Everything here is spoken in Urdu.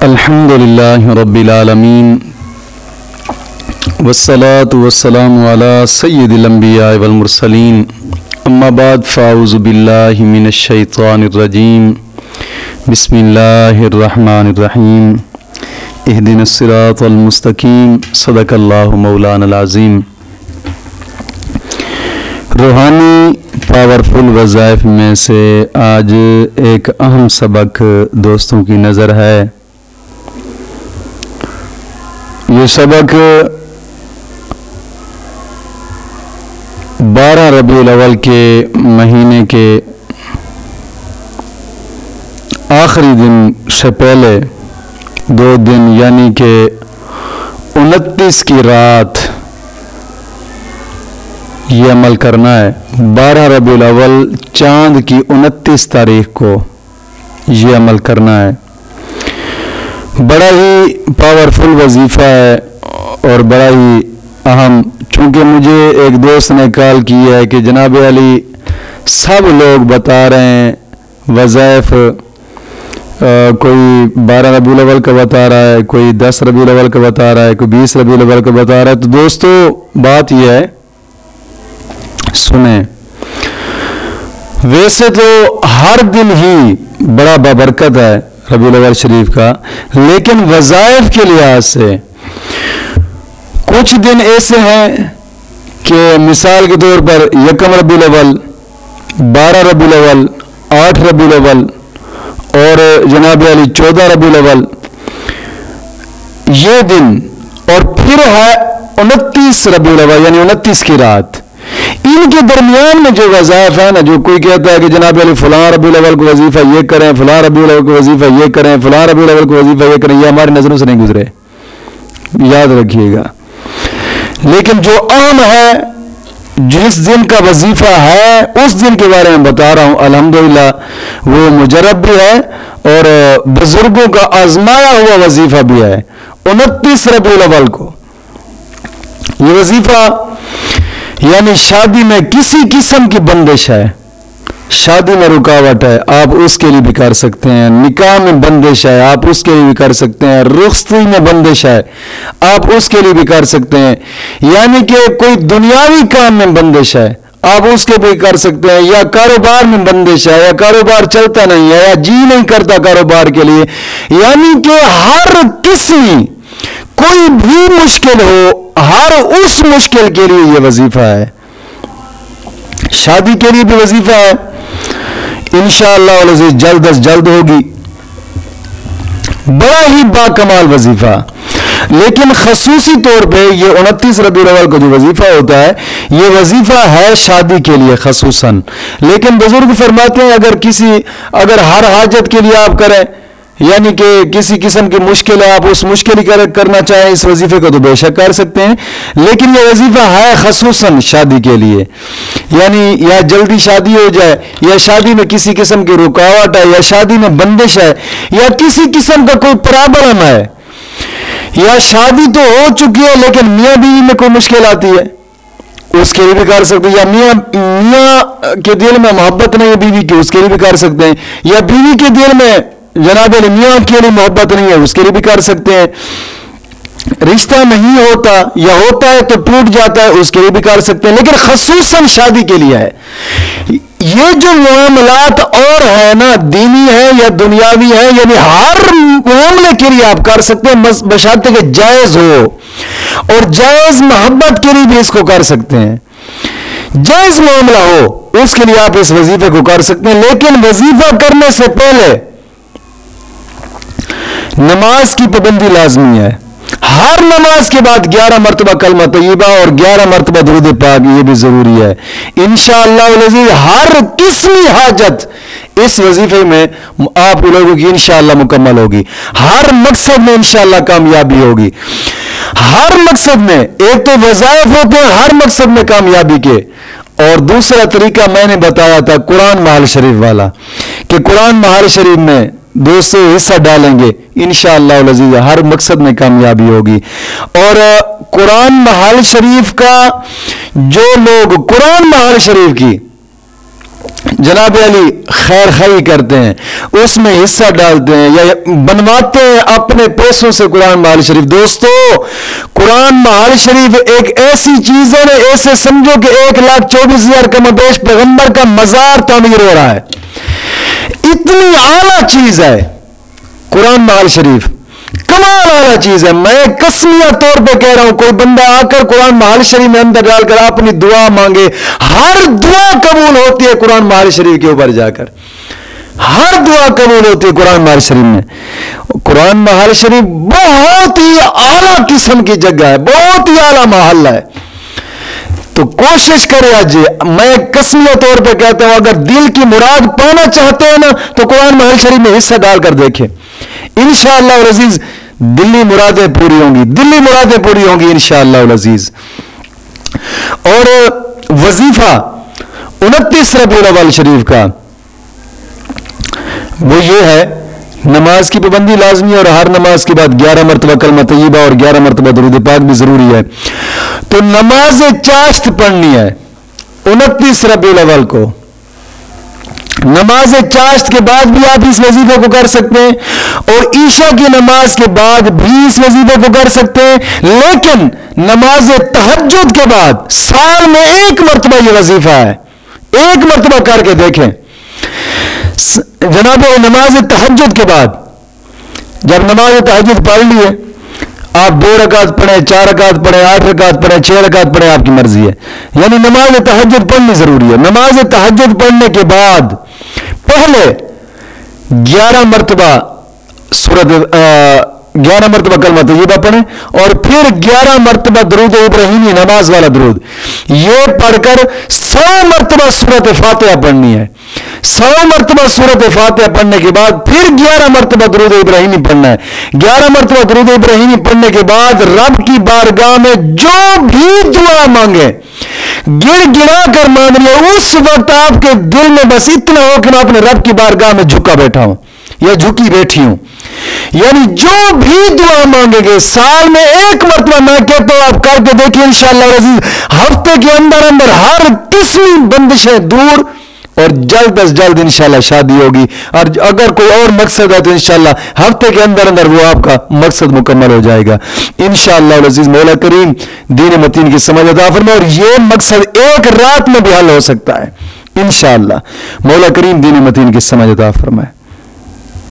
الحمدللہ رب العالمین والصلاة والسلام علی سید الانبیاء والمرسلین اما بعد فاعوذ باللہ من الشیطان الرجیم بسم اللہ الرحمن الرحیم اہدنا الصراط المستقیم صدق اللہ مولانا العظیم۔ روحانی پاورفل وظائف میں سے آج ایک اہم سبق دوستوں کی نظر ہے۔ یہ سبق 12 ربیع الاول کے مہینے کے آخری دن سے پہلے 2 دن یعنی کہ 29 کی رات یہ عمل کرنا ہے۔ 12 ربیع الاول چاند کی 29 تاریخ کو یہ عمل کرنا ہے۔ بڑا ہی پاورفل وظیفہ ہے اور بڑا ہی اہم، چونکہ مجھے ایک دوست نے کال کی ہے کہ جناب علی سب لوگ بتا رہے ہیں وظائف، کوئی 12 ربیع الاول کا بتا رہا ہے، کوئی 10 ربیع الاول کا بتا رہا ہے، کوئی 20 ربیع الاول کا بتا رہا ہے۔ تو دوستو بات یہ ہے، سنیں، ویسے تو ہر دن ہی بڑا بابرکت ہے ربیع الاول شریف کا، لیکن وظائف کے لحاظ سے کچھ دن ایسے ہیں کہ مثال کے طور پر 1 ربیع الاول، 12 ربیع الاول، 8 ربیع الاول اور جناب علی 14 ربیع الاول یہ دن، اور پھر ہے 29 ربیع الاول یعنی 29 کی رات۔ ان کے درمیان میں جو وظائف ہے نا، جو کوئی کہتا ہے کہ جناب علی فلاں ربیع الاول کو وظیفہ یہ کریں، فلاں ربیع الاول کو وظیفہ یہ کریں، فلاں ربیع الاول کو وظیفہ یہ کریں، یہ ہماری نظروں سے نہیں گزرے، یاد رکھیے گا۔ لیکن جو عام ہے، جس دن کا وظیفہ ہے اس دن کے بارے میں بتا رہا ہوں، الحمدللہ وہ مجرب بھی ہے اور بزرگوں کا آزمایا ہوا وظیفہ بھی ہے۔ 29 ربیع الاول کو یہ وظیفہ یعنی شادی میں کسی قسم کی بندش ہے، شادی میں رکاوٹ ہے، آپ اس کے لیے بھی کر سکتے ہیں، نکاح میں بندش ہے آپ اس کے لیے بھی کر سکتے ہیں، رخصتی میں بندش ہے آپ اس کے لیے بھی کر سکتے ہیں، یعنی کہ کوئی دنیاوی کام میں بندش ہے آپ اس کے بھی کر سکتے ہیں، یا کاروبار میں بندش ہے، یا کاروبار چلتا نہیں ہے، یا جی نہیں کرتا کاروبار کے لیے، یعنی کہ ہر قسم کوئی بھی مشکل ہو، ہر اس مشکل کے لیے یہ وظیفہ ہے۔ شادی کے لیے بھی وظیفہ ہے، انشاءاللہ العزیز جلد از جلد ہوگی، بڑا ہی باکمال وظیفہ۔ لیکن خصوصی طور پہ یہ 29 ربیع الاول کا جو وظیفہ ہوتا ہے یہ وظیفہ ہے شادی کے لیے خصوصاً، لیکن بزرگ فرماتے ہیں اگر ہر حاجت کے لیے آپ کریں، یعنی کہ کسی قسم کی مشکل ہے آپ اس مشکل ہی کرنا چاہیں اس وظیفے کو تو بے شک کر سکتے ہیں، لیکن یہ وظیفہ ہے خصوصاً شادی کے لیے، یعنی یا جلدی شادی ہو جائے، یا شادی میں کسی قسم کی رکاوٹ ہے، یا شادی میں بندش ہے، یا کسی قسم کا کوئی پرابلم ہے، یا شادی تو ہو چکی ہے لیکن میاں بیوی میں کوئی مشکل آتی ہے، اس کے لیے بھی کر سکتے ہیں، یا میاں کے دل میں محبت نہیں ہے بیوی کی، اس کے لیے بھی کر سکتے ہیں، یا بیوی کے دل میں جناب علی میاں کے لیے محبت نہیں ہے، اس کے لیے بھی کر سکتے ہیں، رشتہ نہیں ہوتا یا ہوتا ہے تو ٹوٹ جاتا ہے، اس کے لیے بھی کر سکتے ہیں، لیکن خصوصاً شادی کے لیے ہے۔ یہ جو معاملات اور ہے نا، دینی ہے یا دنیاوی ہے، یعنی ہر معاملے کے لیے آپ کر سکتے ہیں، بشرطے کہ جائز ہو، اور جائز محبت کے لیے بھی اس کو کر سکتے ہیں، جائز معاملہ ہو اس کے لیے آپ اس وظیفے کو کر سکتے ہیں۔ لیکن وظیفہ کرنے سے پہلے نماز کی پابندی لازمی ہے، ہر نماز کے بعد 11 مرتبہ کلمہ طیبہ اور 11 مرتبہ درود پاک یہ بھی ضروری ہے۔ انشاءاللہ العزیز ہر قسمی حاجت اس وظیفے میں آپ لوگوں کی انشاءاللہ مکمل ہوگی، ہر مقصد میں انشاءاللہ کامیابی ہوگی، ہر مقصد میں، ایک تو وظائف ہوتے ہیں ہر مقصد میں کامیابی کے، اور دوسرا طریقہ میں نے بتایا تھا قرآن محل شریف والا، کہ قرآن محل شریف میں دوستو حصہ ڈالیں گے انشاءاللہ العزیز ہر مقصد میں کامیابی ہوگی۔ اور قرآن محل شریف کا جو لوگ قرآن محل شریف کی جناب علی خیر خواہی کرتے ہیں، اس میں حصہ ڈالتے ہیں یا بنواتے ہیں اپنے پیسوں سے قرآن محل شریف. دوستو قرآن محل شریف ایک ایسی چیز ہے نا، ایسے سمجھو کہ 1,24,000 کم و بیش پیغمبر کا مزار تعمیر ہو رہا ہے. اتنی اعلیٰ چیز ہے قرآن محل شریف، کمال والا چیز ہے. میں قسمیہ طور پہ کہہ رہا ہوں، کوئی بندہ آ کر قرآن محل شریف میں اندر ڈال کر اپنی دعا مانگے، ہر دعا قبول ہوتی ہے قرآن محل شریف کے اوپر جا کر. ہر دعا قبول ہوتی ہے قرآن محل شریف میں. قرآن محل شریف بہت ہی اعلیٰ قسم کی جگہ ہے، بہت ہی اعلیٰ محل ہے. تو کوشش کرے آج، میں قسمیہ طور پہ کہتا ہوں، اگر دل کی مراد پانا چاہتے ہیں نا تو قرآن محل شریف میں حصہ ڈال کر دیکھیں، انشاءاللہ العزیز دلی مرادیں پوری ہوں گی، دلی مرادیں پوری ہوں گی انشاءاللہ العزیز. اور وظیفہ 29 ربیع الاول شریف کا وہ یہ ہے، نماز کی پابندی لازمی ہے اور ہر نماز کے بعد 11 مرتبہ کلمہ طیبہ اور 11 مرتبہ درود پاک بھی ضروری ہے. تو نماز چاشت پڑھنی ہے 29 ربیع الاول کو. نماز چاشت کے بعد بھی آپ اس وظیفے کو کر سکتے ہیں اور عشاء کی نماز کے بعد بھی اس وظیفے کو کر سکتے ہیں. لیکن نماز تہجد کے بعد سال میں 1 مرتبہ یہ وظیفہ ہے، 1 مرتبہ کر کے دیکھیں. جناب نماز تہجد کے بعد جب نماز تہجد پڑھ لیے، آپ 2 رکعت پڑھیں، 4 رکعت پڑھیں، 8 رکعت پڑھیں، 6 رکعت پڑھیں، آپ کی مرضی ہے. یعنی نماز تہجد پڑھنی ضروری ہے. نماز تہجد پڑھنے کے بعد پہلے 11 مرتبہ سورت 11 مرتبہ کلمہ طیبہ پڑھیں اور پھر 11 مرتبہ درود ابراہیمی نماز والا درود، یہ پڑھ کر 100 مرتبہ سورت فاتحہ پڑھنی ہے. 100 مرتبہ سورت فاتحہ پڑھنے کے بعد پھر 11 مرتبہ درود ابراہیمی پڑھنا ہے. 11 مرتبہ درود ابراہیمی پڑھنے کے بعد رب کی بارگاہ میں جو بھی دعا مانگے گڑ گڑا کر مانگ لیں. اس وقت آپ کے دل میں بس اتنا ہو کہ میں اپنے رب کی بارگاہ میں جھکا بیٹھا ہوں یا جھکی بیٹھی ہوں. یعنی جو بھی دعا مانگیں گے سال میں 1 مرتبہ، میں کہتا ہوں آپ کر کے دیکھیں انشاءاللہ العزیز، ہفتے کے اندر اندر ہر قسمی بندشیں دور اور جلد از جلد انشاءاللہ شادی ہوگی. اور اگر کوئی اور مقصد ہے تو انشاءاللہ ہفتے کے اندر اندر وہ آپ کا مقصد مکمل ہو جائے گا انشاءاللہ العزیز. مولا کریم دین متین کی سمجھ عطا فرمائے اور یہ مقصد 1 رات میں بھی حل ہو سکتا ہے انشاءاللہ. مولا کریم دین متین کی سمجھ عطا فرمائے.